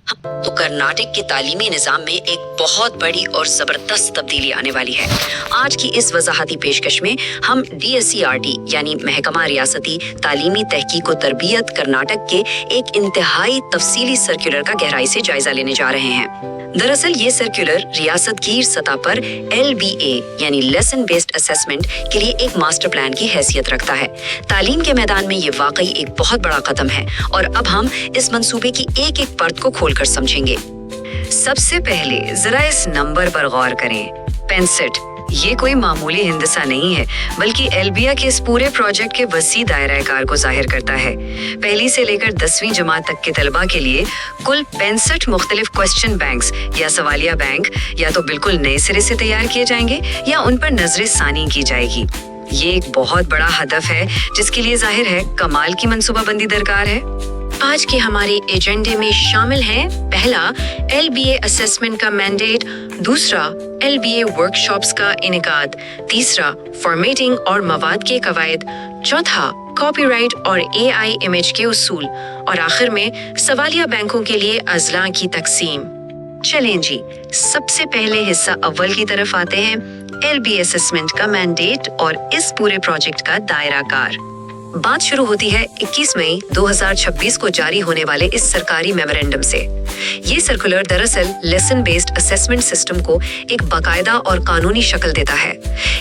तो कर्नाटक के तालीमी निज़ाम में एक बहुत बड़ी और ज़बरदस्त तब्दीली आने वाली है। आज की इस वजाहती पेशकश में हम DSCRT यानी महकमा रियासती तालीमी तहकीक व तरबियत कर्नाटक के एक इंतहाई तफसीली सर्कुलर का गहराई से जायजा लेने जा रहे हैं। दरअसल ये सर्कुलर रियासतगीर सतह पर LBA यानी लेसन बेस्ड असेसमेंट के लिए एक मास्टर प्लान की हैसियत रखता है। तालीम के मैदान में ये वाकई एक बहुत बड़ा कदम है और अब हम इस मंसूबे की एक एक परत को खोलकर समझेंगे। सबसे पहले जरा इस नंबर पर गौर करें, 65। ये कोई मामूली हिंदसा नहीं है, बल्कि LBA के इस पूरे प्रोजेक्ट के वसी दायरा कार को जाहिर करता है। पहली से लेकर 10वीं जमात तक के तलबा के लिए कुल 65 मुख्तलिफ क्वेश्चन बैंक्स या सवालिया बैंक या तो बिल्कुल नए सिरे से तैयार किए जाएंगे या उन पर नजर सानी की जाएगी। ये एक बहुत बड़ा हदफ है जिसके लिए जाहिर है कमाल की मंसूबाबंदी दरकार है। आज के हमारे एजेंडे में शामिल है, पहला LBA असेसमेंट का मैंडेट, दूसरा LBA वर्कशॉप्स का इनेकाद, तीसरा फॉर्मेटिंग और मवाद के कवायद, चौथा कॉपीराइट और AI इमेज के उसूल और आखिर में सवालिया बैंकों के लिए अजला की तकसीम। चलें जी, सबसे पहले हिस्सा अव्वल की तरफ आते हैं, LBA असेसमेंट का मैंडेट और इस पूरे प्रोजेक्ट का दायरा कार। बात शुरू होती है 21 मई 2026 को जारी होने वाले इस सरकारी मेमोरेंडम से। ये सर्कुलर दरअसल लेसन बेस्ड असेसमेंट सिस्टम को एक बाकायदा और कानूनी शक्ल देता है।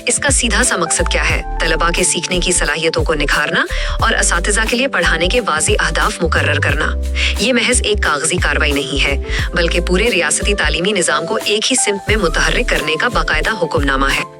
इसका सीधा सा मकसद क्या है? तलबा के सीखने की सलाहियतों को निखारना और असातिज़ा के लिए पढ़ाने के वाज़ी अहदाफ मुकर्रर करना। ये महज एक कागजी कार्रवाई नहीं है, बल्कि पूरे रियासती तालीमी निज़ाम को एक ही सिमत में मुतहर्रिक करने का बाकायदा हुक्मनामा है।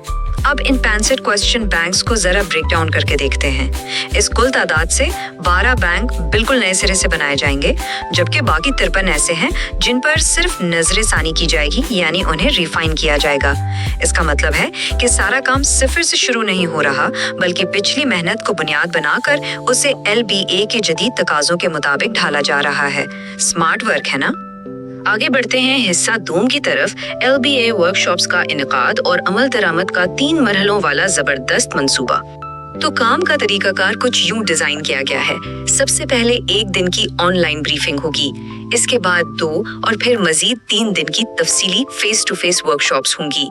अब इन 65 क्वेश्चन बैंक्स को जरा ब्रेक डाउन करके देखते हैं। इस कुल तादाद से 12 बैंक बिल्कुल नए सिरे से बनाए जाएंगे, जबकि बाकी 53 ऐसे हैं जिन पर सिर्फ नजर सानी की जाएगी, यानी उन्हें रिफाइन किया जाएगा। इसका मतलब है कि सारा काम सिफर से शुरू नहीं हो रहा, बल्कि पिछली मेहनत को बुनियाद बनाकर उसे LBA के जदीद तकाजों के मुताबिक ढाला जा रहा है। स्मार्ट वर्क है ना? आगे बढ़ते हैं हिस्सा दूम की तरफ, LBA वर्कशॉप्स का इनेकाद और अमल दरामद का 3 मरहलों वाला जबरदस्त मंसूबा। तो काम का तरीकाकार कुछ यूं डिजाइन किया गया है। सबसे पहले 1 दिन की ऑनलाइन ब्रीफिंग होगी, इसके बाद 2 और फिर मजीद 3 दिन की तफसीली फेस टू फेस वर्कशॉप्स होंगी।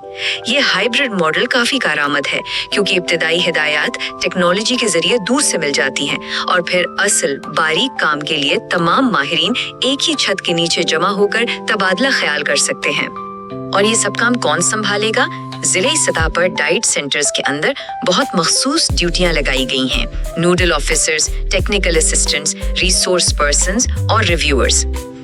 ये हाइब्रिड मॉडल काफी कारआमद है, क्योंकि इब्तिदाई हिदायत टेक्नोलॉजी के जरिए दूर से मिल जाती हैं और फिर असल बारीक काम के लिए तमाम माहिरीन एक ही छत के नीचे जमा होकर तबादला ख्याल कर सकते हैं। और ये सब काम कौन संभालेगा? जिले सतह पर डाइट सेंटर्स के अंदर बहुत मखसूस ड्यूटियां लगाई गई हैं। Nodal officers, technical assistants, resource persons और रिव्यूअर्स,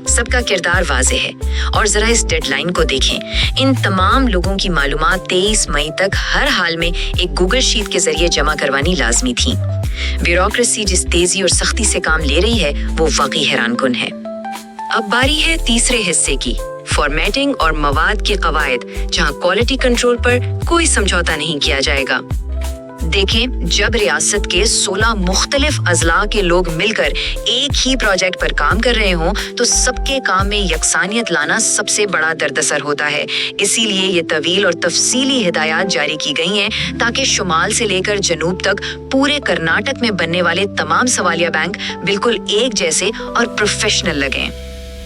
सबका किरदार वाज़े है। और जरा इस डेडलाइन को देखें। इन तमाम लोगों की मालूमात 23 मई तक हर हाल में एक गूगल शीट के जरिए जमा करवानी लाजमी थी। ब्यूरोक्रेसी जिस तेजी और सख्ती से काम ले रही है, वो वाकई हैरानकुन है। अब बारी है तीसरे हिस्से की, फॉर्मेटिंग और मवाद के कवायद, जहां क्वालिटी कंट्रोल पर कोई समझौता नहीं किया जाएगा। देखें, जब रियासत के 16 मुख्तलिफ अजला के लोग मिलकर एक ही प्रोजेक्ट पर काम कर रहे हों, तो सबके काम में यकसानियत लाना सबसे बड़ा दर्दसर होता है। इसीलिए ये तवील और तफसीली हिदायत जारी की गई हैं, ताकि शुमाल से लेकर जनूब तक पूरे कर्नाटक में बनने वाले तमाम सवालिया बैंक बिल्कुल एक जैसे और प्रोफेशनल लगें।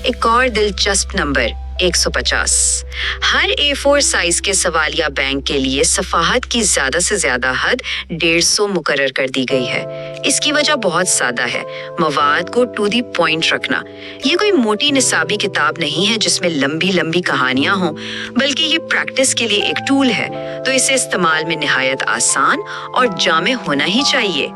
एक और दिलचस्प नंबर, 150। हर A4 साइज के सवालिया बैंक के लिए सफाहत की ज्यादा से ज्यादा हद 150 मुकर्रर कर दी गई है। इसकी वजह बहुत सादा है, मवाद को टू दी पॉइंट रखना। ये कोई मोटी निसाबी किताब नहीं है जिसमें लंबी लंबी कहानियां हों, बल्कि ये प्रैक्टिस के लिए एक टूल है, तो इसे इस्तेमाल में निहायत आसान और जामे होना ही चाहिए।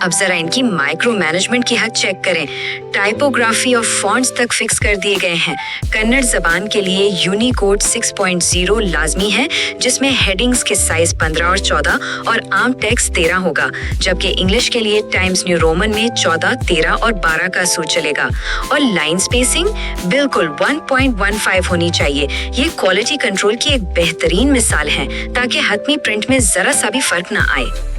अब जरा इनकी माइक्रो मैनेजमेंट की हद चेक करें। टाइपोग्राफी और फॉन्ट्स तक फिक्स कर दिए गए हैं। कन्नड़ जबान के लिए यूनिकोड 6.0 लाजमी है, जिसमें हेडिंग्स के साइज 15 और 14 और आम टेक्स्ट 13 होगा, जबकि इंग्लिश के लिए टाइम्स न्यू रोमन में 14, 13 और 12 का सूट चलेगा। और लाइन स्पेसिंग बिल्कुल 1.15 होनी चाहिए। ये क्वालिटी कंट्रोल की एक बेहतरीन मिसाल है, ताकि हतमी प्रिंट में जरा सा भी फर्क ना आए।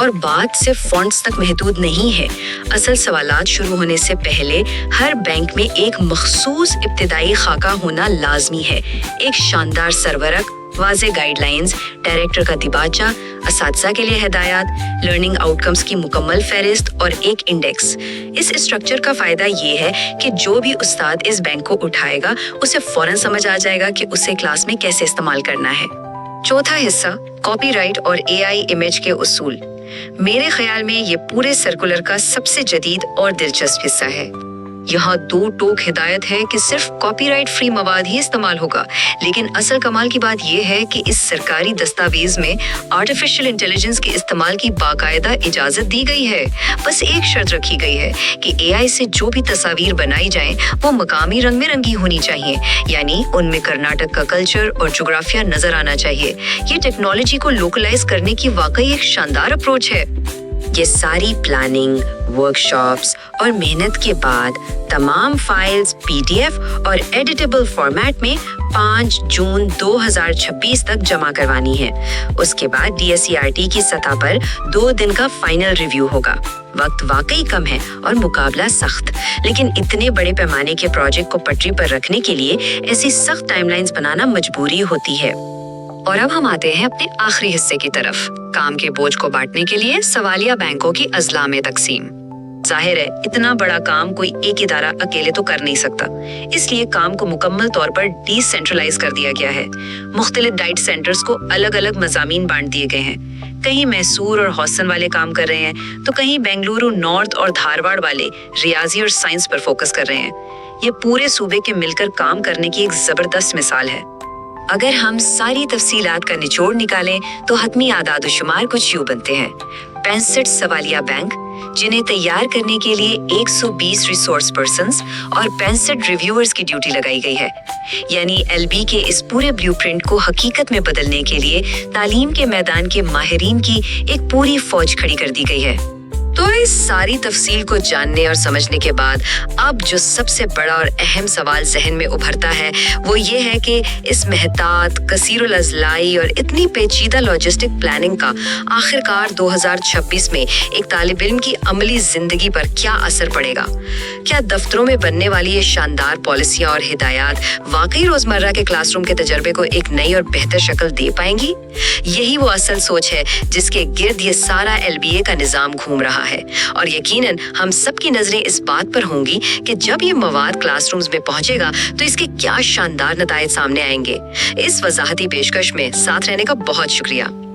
और बात सिर्फ फॉन्ट्स तक महदूद नहीं है। असल सवालात शुरू होने से पहले हर बैंक में एक मखसूस इब्तिदाई खाका होना लाजमी है। एक शानदार सरवरक, वाज़े गाइडलाइंस, डायरेक्टर का दिबाचा, اساتذہ کے لیے ہدایات، لرننگ آؤٹکمس کی مکمل فہرست اور ایک انڈیکس۔ اس اسٹرکچر کا فائدہ یہ ہے کہ جو بھی استاد اس بینک کو اٹھائے گا اسے فوراً سمجھ آ جائے گا کہ اسے کلاس میں کیسے استعمال کرنا ہے۔ چوتھا حصہ، کاپی رائٹ اور AI امیج کے اصول۔ میرے خیال میں یہ پورے سرکولر کا سب سے جدید اور دلچسپ حصہ ہے۔ یہاں 2 ٹوک ہدایت ہے کہ صرف کاپی رائٹ فری مواد ہی استعمال ہوگا، لیکن اصل کمال کی بات یہ ہے کہ اس سرکاری دستاویز میں آرٹیفیشل انٹیلیجنس کے استعمال کی باقاعدہ اجازت دی گئی ہے۔ بس ایک شرط رکھی گئی ہے کہ AI سے جو بھی تصاویر بنائی جائیں وہ مقامی رنگ میں رنگی ہونی چاہیے، یعنی ان میں کرناٹک کا کلچر اور جغرافیہ نظر آنا چاہیے۔ یہ ٹیکنالوجی کو لوکلائز کرنے کی واقعی ایک شاندار اپروچ ہے۔ یہ ساری پلاننگ، ورکشاپس اور محنت کے بعد تمام فائلز PDF اور ایڈیٹیبل فارمیٹ میں 5 جون 2026 تک جمع کروانی ہے۔ اس کے بعد DSCRT کی سطح پر 2 دن کا فائنل ریویو ہوگا۔ وقت واقعی کم ہے اور مقابلہ سخت، لیکن اتنے بڑے پیمانے کے پروجیکٹ کو پٹری پر رکھنے کے لیے ایسی سخت ٹائم لائنز بنانا مجبوری ہوتی ہے۔ اور اب ہم آتے ہیں اپنے آخری حصے کی طرف، کام کے بوجھ کو بانٹنے کے لیے سوالیہ بینکوں کی اضلاع میں تقسیم۔ ظاہر ہے اتنا بڑا کام کوئی ایک ادارہ اکیلے تو کر نہیں سکتا، اس لیے کام کو مکمل طور پر ڈی سینٹرلائز کر دیا گیا ہے۔ مختلف ڈائٹ سینٹرز کو الگ الگ مضامین بانٹ دیے گئے ہیں۔ کہیں میسور اور ہوسن والے کام کر رہے ہیں تو کہیں بنگلورو نارتھ اور دھارواڑ والے ریاضی اور سائنس پر فوکس کر رہے ہیں۔ یہ پورے صوبے کے مل کر کام کرنے کی ایک زبردست مثال ہے۔ اگر ہم ساری تفصیلات کا نچوڑ نکالیں تو حتمی اعداد و شمار کچھ یوں بنتے ہیں: 65 سوالیہ بینک جنہیں تیار کرنے کے لیے 120 ریسورس پرسنز اور 65 ریویورز کی ڈیوٹی لگائی گئی ہے۔ یعنی LB کے اس پورے بلیو پرنٹ کو حقیقت میں بدلنے کے لیے تعلیم کے میدان کے ماہرین کی ایک پوری فوج کھڑی کر دی گئی ہے۔ تو اس ساری تفصیل کو جاننے اور سمجھنے کے بعد اب جو سب سے بڑا اور اہم سوال ذہن میں ابھرتا ہے وہ یہ ہے کہ اس محتاط، کثیر الاضلاعی اور اتنی پیچیدہ لاجسٹک پلاننگ کا آخرکار 2026 میں ایک طالب علم کی عملی زندگی پر کیا اثر پڑے گا؟ کیا دفتروں میں بننے والی یہ شاندار پالیسیاں اور ہدایات واقعی روزمرہ کے کلاس روم کے تجربے کو ایک نئی اور بہتر شکل دے پائیں گی؟ یہی وہ اصل سوچ ہے جس کے گرد یہ سارا LBA کا نظام گھوم رہا ہے، اور یقیناً ہم سب کی نظریں اس بات پر ہوں گی کہ جب یہ مواد کلاس رومز میں پہنچے گا تو اس کے کیا شاندار نتائج سامنے آئیں گے۔ اس وضاحتی پیشکش میں ساتھ رہنے کا بہت شکریہ۔